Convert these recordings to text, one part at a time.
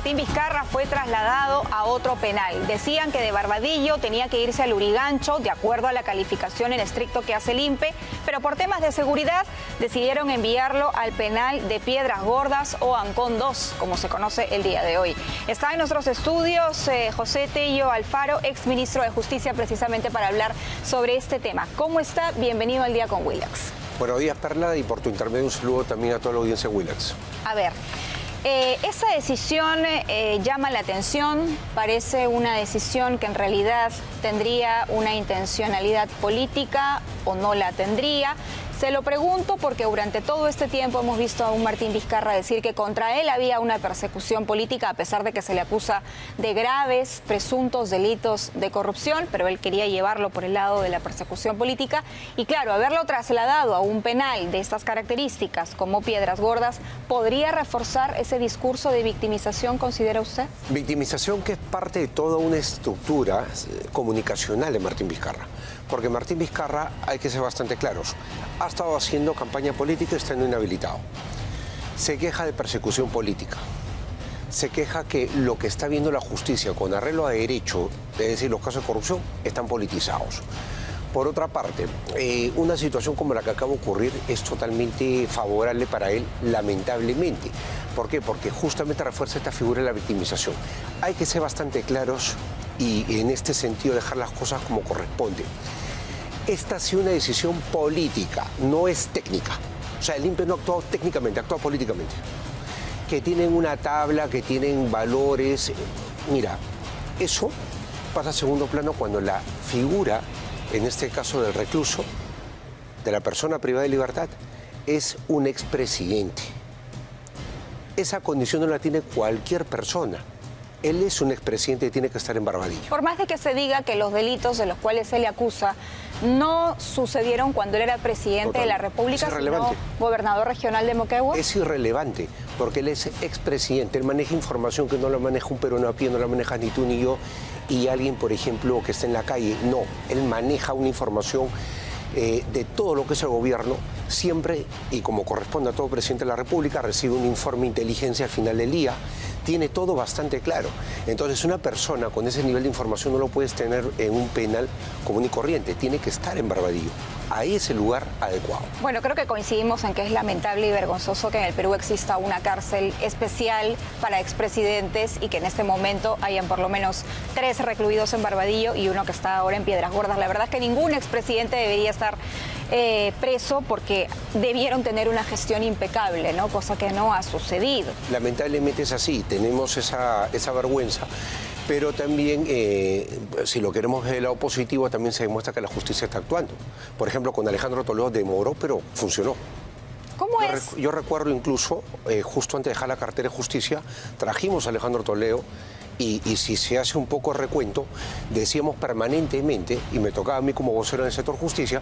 Martín Vizcarra fue trasladado a otro penal. Decían que de Barbadillo tenía que irse al Lurigancho, de acuerdo a la calificación en estricto que hace el INPE, pero por temas de seguridad decidieron enviarlo al penal de Piedras Gordas o Ancón 2, como se conoce el día de hoy. Está en nuestros estudios José Tello Alfaro, exministro de Justicia, precisamente para hablar sobre este tema. ¿Cómo está? Bienvenido al Día con Willax. Buenos días, Perla, y por tu intermedio un saludo también a toda la audiencia de Willax. A ver, esa decisión llama la atención, parece una decisión que en realidad tendría una intencionalidad política o no la tendría. Se lo pregunto porque durante todo este tiempo hemos visto a un Martín Vizcarra decir que contra él había una persecución política, a pesar de que se le acusa de graves presuntos delitos de corrupción, pero él quería llevarlo por el lado de la persecución política. Y claro, haberlo trasladado a un penal de estas características como Piedras Gordas, ¿podría reforzar ese discurso de victimización, considera usted? Victimización que es parte de toda una estructura comunicacional de Martín Vizcarra. Porque Martín Vizcarra, hay que ser bastante claros, ha estado haciendo campaña política y estando inhabilitado. Se queja de persecución política. Se queja que lo que está viendo la justicia con arreglo a derecho, es decir, los casos de corrupción, están politizados. Por otra parte, una situación como la que acaba de ocurrir es totalmente favorable para él, lamentablemente. ¿Por qué? Porque justamente refuerza esta figura de la victimización. Hay que ser bastante claros y en este sentido dejar las cosas como corresponde. Esta ha sido una decisión política, no es técnica. O sea, el INPE no ha actuado técnicamente, ha actuado políticamente. Que tienen una tabla, que tienen valores. Mira, eso pasa a segundo plano cuando la figura, en este caso del recluso, de la persona privada de libertad, es un expresidente. Esa condición no la tiene cualquier persona. Él es un expresidente y tiene que estar en Barbadillo. Por más de que se diga que los delitos de los cuales se le acusa no sucedieron cuando él era presidente de la República, sino gobernador regional de Moquegua. Es irrelevante, porque él es expresidente. Él maneja información que no la maneja un peruano a pie, no la maneja ni tú ni yo, y alguien, por ejemplo, que está en la calle. No, él maneja una información de todo lo que es el gobierno, siempre, y como corresponde a todo presidente de la República, recibe un informe de inteligencia al final del día, tiene todo bastante claro. Entonces, una persona con ese nivel de información no lo puedes tener en un penal común y corriente, tiene que estar en Barbadillo. Ahí es el lugar adecuado. Bueno, creo que coincidimos en que es lamentable y vergonzoso que en el Perú exista una cárcel especial para expresidentes y que en este momento hayan por lo menos 3 recluidos en Barbadillo y uno que está ahora en Piedras Gordas. La verdad es que ningún expresidente debería estar preso porque debieron tener una gestión impecable, ¿no? Cosa que no ha sucedido. Lamentablemente es así, tenemos esa vergüenza. Pero también, si lo queremos ver del lado positivo, también se demuestra que la justicia está actuando. Por ejemplo, con Alejandro Toledo demoró, pero funcionó. ¿Cómo es? Yo recuerdo incluso, justo antes de dejar la cartera de justicia, trajimos a Alejandro Toledo y si se hace un poco de recuento, decíamos permanentemente, y me tocaba a mí como vocero en el sector justicia,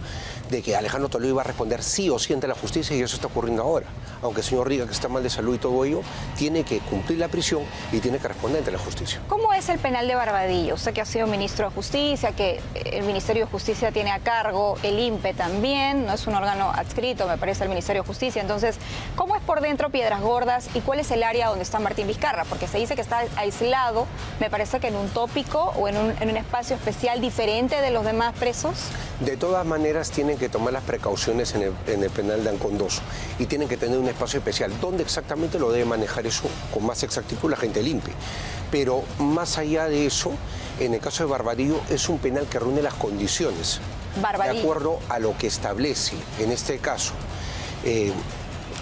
de que Alejandro Toledo iba a responder sí o sí ante la justicia, y eso está ocurriendo ahora. Aunque el señor Riga, que está mal de salud y todo ello, tiene que cumplir la prisión y tiene que responder ante la justicia. ¿Cómo es el penal de Barbadillo? Usted que ha sido ministro de Justicia, que el Ministerio de Justicia tiene a cargo, el INPE también, no es un órgano adscrito, me parece, al Ministerio de Justicia. Entonces, ¿cómo es por dentro Piedras Gordas y cuál es el área donde está Martín Vizcarra? Porque se dice que está aislado, me parece que en un tópico o en un espacio especial diferente de los demás presos. De todas maneras, tienen que tomar las precauciones en el penal de Ancón 2 y tienen que tener un espacio especial. ¿Dónde exactamente lo debe manejar eso con más exactitud la gente del INPE? Pero más allá de eso, en el caso de Barbadillo, es un penal que reúne las condiciones de acuerdo a lo que establece, en este caso,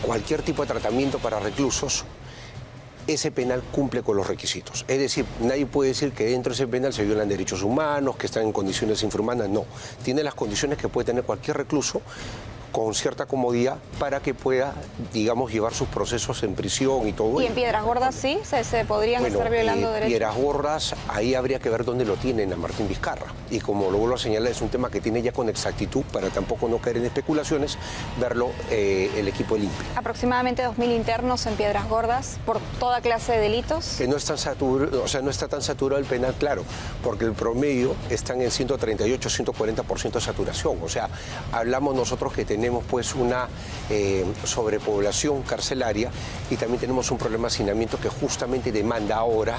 cualquier tipo de tratamiento para reclusos. Ese penal cumple con los requisitos. Es decir, nadie puede decir que dentro de ese penal se violan derechos humanos, que están en condiciones infrahumanas. No, tiene las condiciones que puede tener cualquier recluso con cierta comodidad para que pueda, digamos, llevar sus procesos en prisión y todo. ¿Y en Piedras Gordas sí? ¿Se podrían estar violando derechos? Piedras Gordas, ahí habría que ver dónde lo tienen a Martín Vizcarra. Y como lo vuelvo a señalar, es un tema que tiene ya con exactitud, para tampoco no caer en especulaciones, verlo el equipo del INPE. Aproximadamente 2.000 internos en Piedras Gordas por toda clase de delitos. Que no es tan saturado, o sea, no está tan saturado el penal, claro, porque el promedio están en 138, 140% de saturación. O sea, hablamos nosotros que tenemos tenemos pues una sobrepoblación carcelaria y también tenemos un problema de hacinamiento que justamente demanda ahora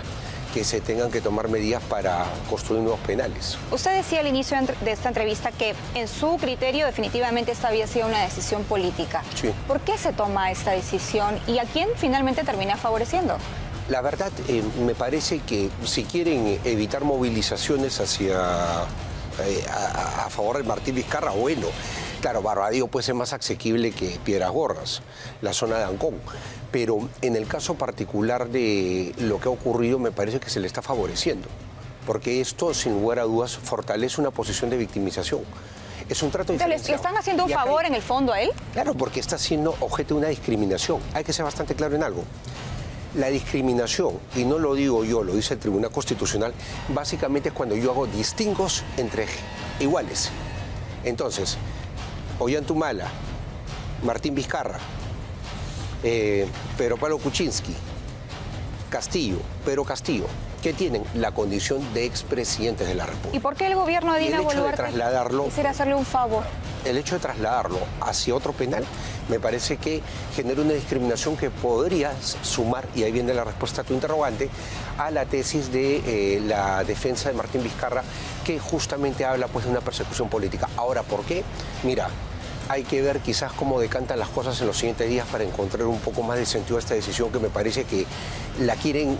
que se tengan que tomar medidas para construir nuevos penales. Usted decía al inicio de esta entrevista que en su criterio definitivamente esta había sido una decisión política. Sí. ¿Por qué se toma esta decisión y a quién finalmente termina favoreciendo? La verdad, me parece que si quieren evitar movilizaciones a favor de Martín Vizcarra, bueno, claro, Barbadillo puede ser más asequible que Piedras Gordas, la zona de Ancón, pero en el caso particular de lo que ha ocurrido me parece que se le está favoreciendo, porque esto sin lugar a dudas fortalece una posición de victimización. Es un trato diferenciado. ¿Le están haciendo un favor en el fondo a él? Claro, porque está siendo objeto de una discriminación. Hay que ser bastante claro en algo. La discriminación, y no lo digo yo, lo dice el Tribunal Constitucional, básicamente es cuando yo hago distingos entre iguales. Entonces, Ollantumala, Martín Vizcarra, Pedro Pablo Kuczynski, Castillo, Pedro Castillo, que tienen la condición de expresidentes de la República. ¿Y por qué el gobierno de Dina Boluarte quisiera hacerle un favor? El hecho de trasladarlo hacia otro penal me parece que genera una discriminación que podría sumar, y ahí viene la respuesta a tu interrogante, a la tesis de la defensa de Martín Vizcarra, que justamente habla pues de una persecución política. Ahora, ¿por qué? Mira, hay que ver quizás cómo decantan las cosas en los siguientes días para encontrar un poco más de sentido a esta decisión, que me parece que la quieren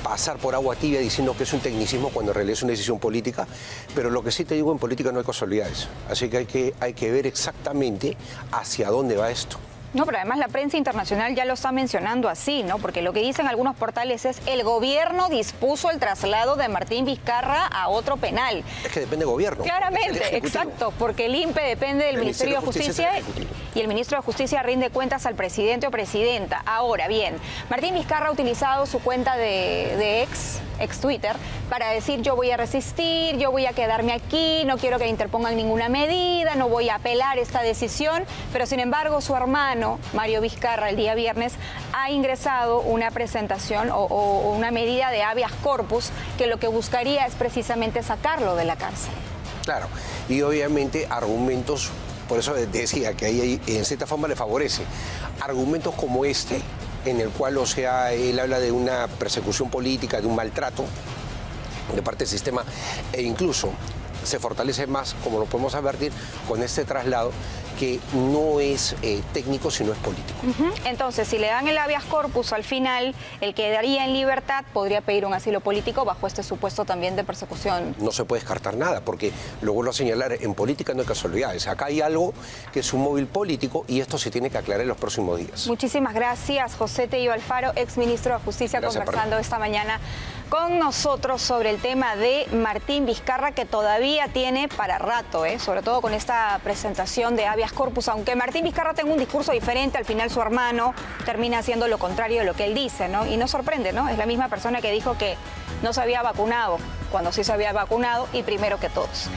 pasar por agua tibia diciendo que es un tecnicismo cuando en realidad es una decisión política, pero lo que sí te digo, en política no hay casualidades, así que hay que ver exactamente hacia dónde va esto. No, pero además la prensa internacional ya lo está mencionando así, ¿no? Porque lo que dicen algunos portales es el gobierno dispuso el traslado de Martín Vizcarra a otro penal. Es que depende del gobierno. Claramente, exacto, porque el INPE depende del Ministerio de Justicia y el ministro de Justicia rinde cuentas al presidente o presidenta. Ahora bien, Martín Vizcarra ha utilizado su cuenta de ex Twitter para decir yo voy a resistir, yo voy a quedarme aquí, no quiero que interpongan ninguna medida, no voy a apelar esta decisión, pero sin embargo su hermano Mario Vizcarra el día viernes ha ingresado una presentación o una medida de habeas corpus que lo que buscaría es precisamente sacarlo de la cárcel. Claro, y obviamente argumentos, por eso decía que ahí en cierta forma le favorece, argumentos como este, en el cual, o sea, él habla de una persecución política, de un maltrato de parte del sistema, e incluso se fortalece más, como lo podemos advertir, con este traslado que no es técnico, sino es político. Entonces, si le dan el habeas corpus al final, el que quedaría en libertad podría pedir un asilo político bajo este supuesto también de persecución. No se puede descartar nada, porque lo vuelvo a señalar, en política no hay casualidades. Acá hay algo que es un móvil político y esto se tiene que aclarar en los próximos días. Muchísimas gracias, José Tello Alfaro, exministro de Justicia, conversando esta mañana con nosotros sobre el tema de Martín Vizcarra, que todavía tiene para rato, sobre todo con esta presentación de habeas corpus. Aunque Martín Vizcarra tenga un discurso diferente, al final su hermano termina haciendo lo contrario de lo que él dice, ¿no? Y no sorprende, ¿no? Es la misma persona que dijo que no se había vacunado, cuando sí se había vacunado y primero que todos.